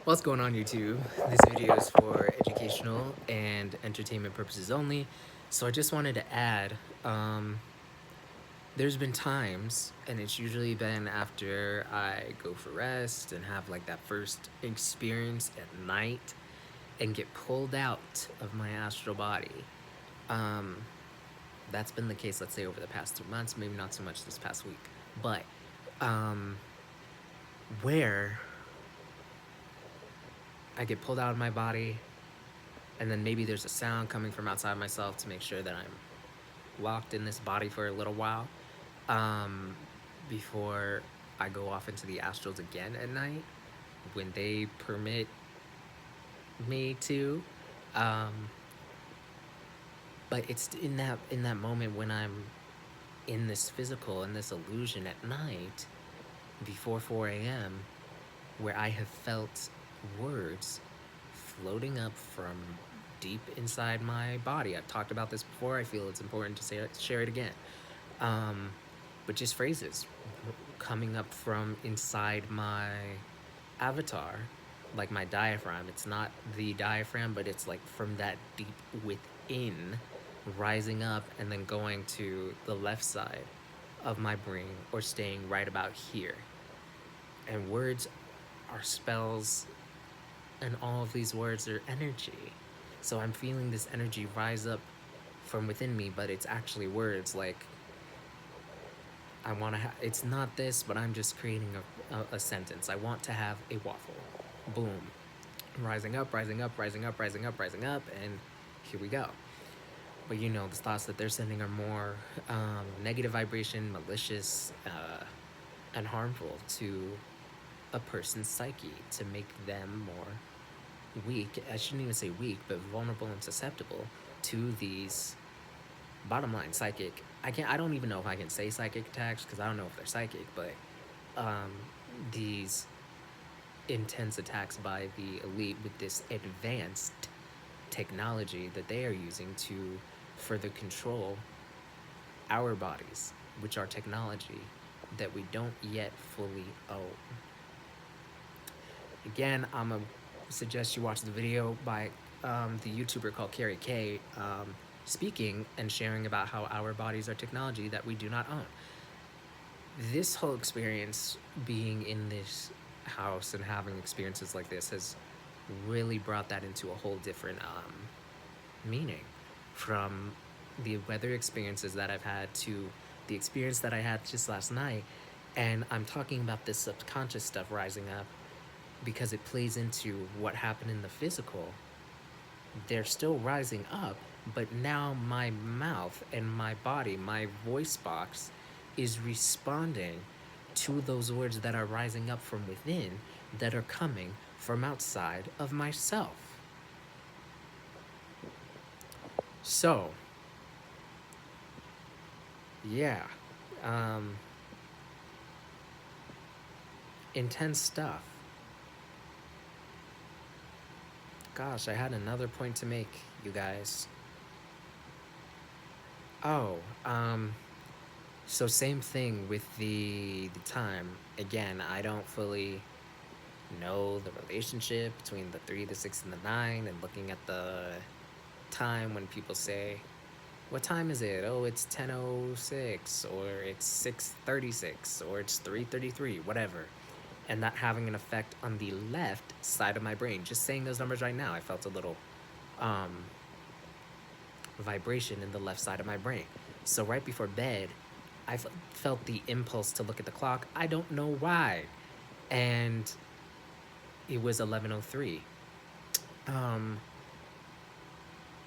What's going on, YouTube? This video is for educational and entertainment purposes only. So I just wanted to add, there's been times, and it's usually been after I go for rest and have like that first experience at night and get pulled out of my astral body. That's been the case, let's say, over the past 2 months, maybe not so much this past week, but where I get pulled out of my body, and then maybe there's a sound coming from outside myself to make sure that I'm locked in this body for a little while before I go off into the astrals again at night when they permit me to. But it's in that moment when I'm in this physical, in this illusion at night before 4 a.m. where I have felt words floating up from deep inside my body. I've talked about this before. I feel it's important to share it again. But just phrases coming up from inside my avatar, like my diaphragm. It's not the diaphragm, but it's like from that deep within, rising up and then going to the left side of my brain or staying right about here. And words are spells, and all of these words are energy. So I'm feeling this energy rise up from within me, but it's actually words like, I want to it's not this, but I'm just creating a sentence. I want to have a waffle. Boom. Rising up, rising up, rising up, rising up, rising up, and here we go. But you know, the thoughts that they're sending are more negative vibration, malicious, and harmful to a person's psyche, to make them more weak. I shouldn't even say weak, but vulnerable and susceptible to these, bottom line, psychic. I don't even know if I can say psychic attacks because I don't know if they're psychic, but these intense attacks by the elite with this advanced technology that they are using to further control our bodies, which are technology that we don't yet fully own. Again, I'm gonna suggest you watch the video by the YouTuber called Carrie K, speaking and sharing about how our bodies are technology that we do not own. This whole experience, being in this house and having experiences like this, has really brought that into a whole different meaning, from the weather experiences that I've had to the experience that I had just last night. And I'm talking about this subconscious stuff rising up because it plays into what happened in the physical. They're still rising up, but now my mouth and my body, my voice box, is responding to those words that are rising up from within, that are coming from outside of myself. So, yeah, intense stuff. Gosh, I had another point to make, you guys. Oh, so same thing with the time. Again, I don't fully know the relationship between the 3, the 6, and the 9, and looking at the time when people say, what time is it? Oh, it's 10:06, or it's 6:36, or it's 3:33, whatever. And that having an effect on the left side of my brain. Just saying those numbers right now, I felt a little vibration in the left side of my brain. So right before bed, I felt the impulse to look at the clock. I don't know why. And it was 11:03.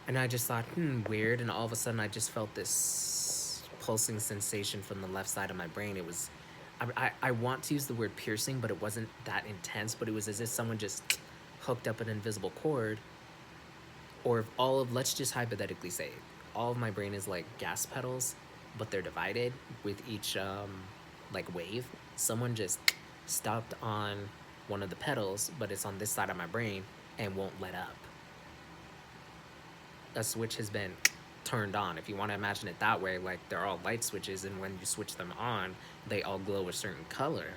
And I just thought, weird. And all of a sudden, I just felt this pulsing sensation from the left side of my brain. It was, I want to use the word piercing, but it wasn't that intense. But it was as if someone just hooked up an invisible cord. Or if let's just hypothetically say, all of my brain is like gas pedals, but they're divided with each like wave. Someone just stopped on one of the pedals, but it's on this side of my brain and won't let up. A switch has been turned on. If you want to imagine it that way, like they're all light switches, and when you switch them on, they all glow a certain color.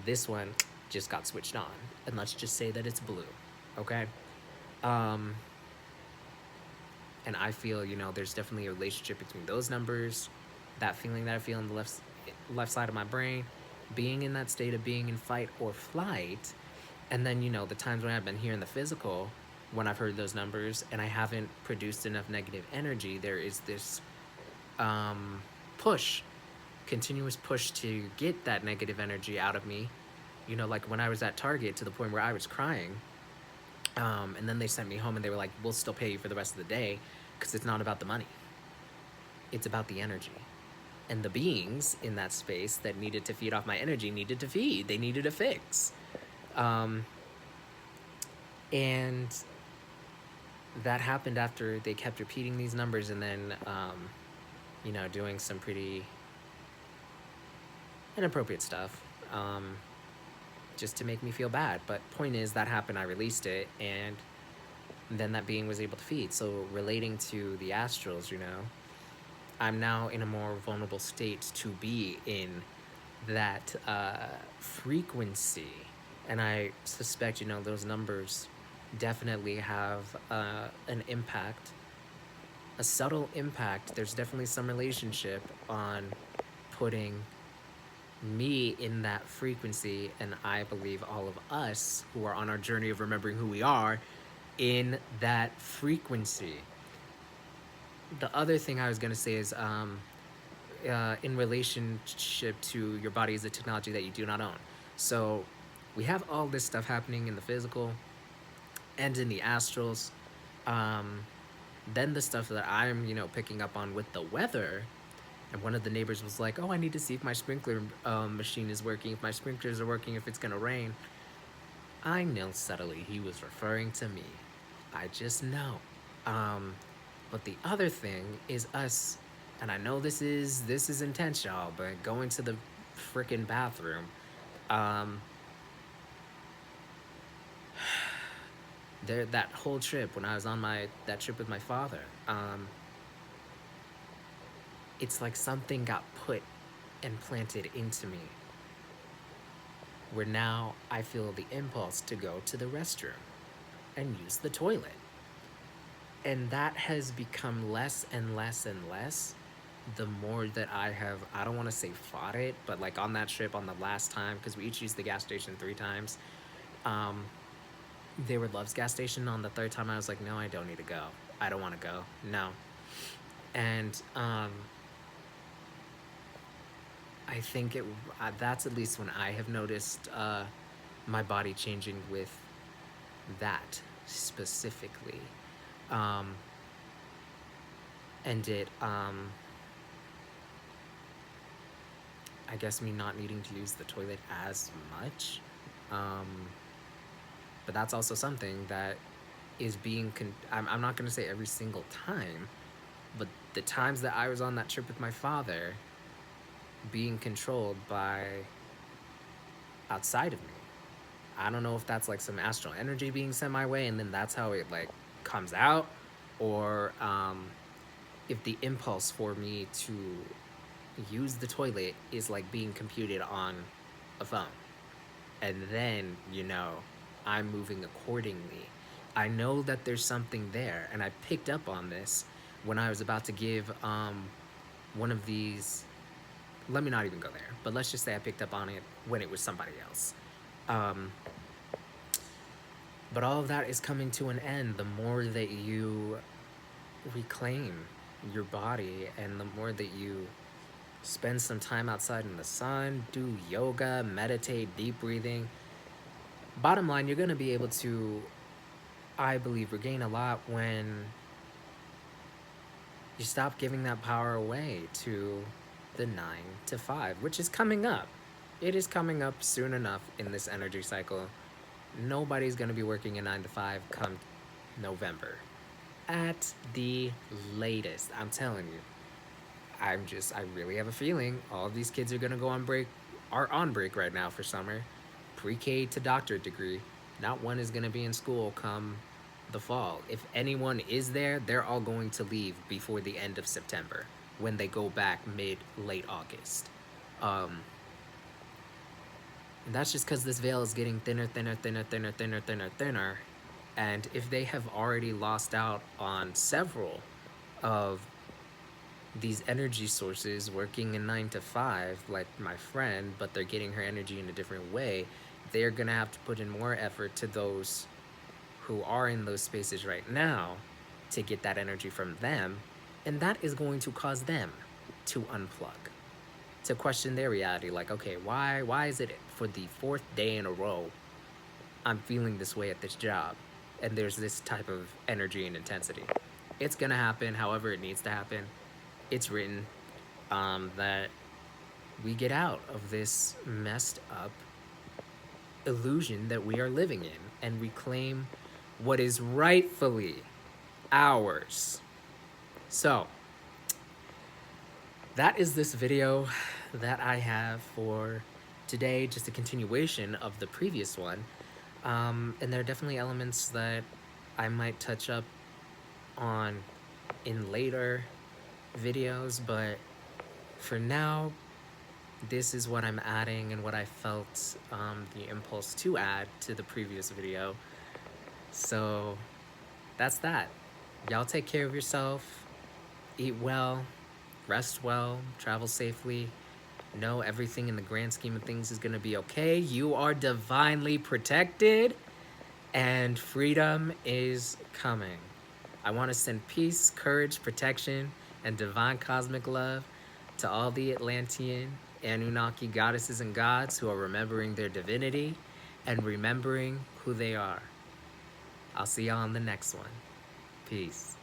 This one just got switched on. And let's just say that it's blue, okay? Um, and I feel, there's definitely a relationship between those numbers, that feeling that I feel in the left side of my brain, being in that state of being in fight or flight, and then, the times when I've been here in the physical, when I've heard those numbers and I haven't produced enough negative energy, there is this push, continuous push to get that negative energy out of me. Like when I was at Target to the point where I was crying, and then they sent me home and they were like, we'll still pay you for the rest of the day because it's not about the money. It's about the energy. And the beings in that space that needed to feed off my energy needed to feed. They needed a fix. And that happened after they kept repeating these numbers and then, doing some pretty inappropriate stuff just to make me feel bad. But point is, that happened, I released it, and then that being was able to feed. So relating to the astrals, I'm now in a more vulnerable state to be in that frequency. And I suspect, those numbers definitely have an impact, a subtle impact. There's definitely some relationship on putting me in that frequency, and I believe all of us who are on our journey of remembering who we are in that frequency. The other thing I was going to say is in relationship to your body is a technology that you do not own. So we have all this stuff happening in the physical and in the astrals. Then the stuff that I'm, picking up on with the weather. And one of the neighbors was like, oh, I need to see if my sprinkler machine is working, if my sprinklers are working, if it's going to rain. I know subtly he was referring to me. I just know. But the other thing is us, and I know this is intense, y'all, but going to the freaking bathroom, there, that whole trip when I was on that trip with my father, it's like something got put and planted into me, where now I feel the impulse to go to the restroom and use the toilet. And that has become less and less and less the more that I don't want to say fought it, but like on that trip, on the last time, because we each used the gas station 3 times, they were Love's gas station. On the third time, I was like, no, I don't need to go. I don't want to go. No. And I think that's at least when I have noticed my body changing with that specifically. And it, I guess me not needing to use the toilet as much. But that's also something that is being, I'm not going to say every single time, but the times that I was on that trip with my father, being controlled by outside of me. I don't know if that's like some astral energy being sent my way and then that's how it like comes out, or if the impulse for me to use the toilet is like being computed on a phone. And then, I'm moving accordingly. I know that there's something there, and I picked up on this when I was about to give one of these. Let me not even go there, but let's just say I picked up on it when it was somebody else. But all of that is coming to an end the more that you reclaim your body and the more that you spend some time outside in the sun, do yoga, meditate, deep breathing. Bottom line, you're going to be able to, I believe, regain a lot when you stop giving that power away to the 9 to 5, which is coming up. It is coming up soon enough in this energy cycle. Nobody's going to be working a 9 to 5 come November. At the latest, I'm telling you. I really have a feeling all of these kids are going to go on break, are on break right now for summer. Pre-K to doctorate degree. Not one is going to be in school come the fall. If anyone is there, they're all going to leave before the end of September when they go back late August. And that's just because this veil is getting thinner, thinner, thinner, thinner, thinner, thinner, thinner. And if they have already lost out on several of these energy sources working in 9 to 5, like my friend, but they're getting her energy in a different way, they're gonna have to put in more effort to those who are in those spaces right now to get that energy from them. And that is going to cause them to unplug, to question their reality. Like, okay, why is it for the 4th day in a row I'm feeling this way at this job and there's this type of energy and intensity? It's gonna happen however it needs to happen. It's written that we get out of this messed up illusion that we are living in and reclaim what is rightfully ours. So, that is this video that I have for today, just a continuation of the previous one. And there are definitely elements that I might touch up on in later videos, but for now, this is what I'm adding and what I felt the impulse to add to the previous video. So that's that. Y'all take care of yourself, eat well, rest well, travel safely. Know everything in the grand scheme of things is gonna be okay. You are divinely protected, and freedom is coming. I want to send peace, courage, protection, and divine cosmic love to all the Atlantean, Anunnaki goddesses and gods who are remembering their divinity and remembering who they are. I'll see y'all on the next one. Peace.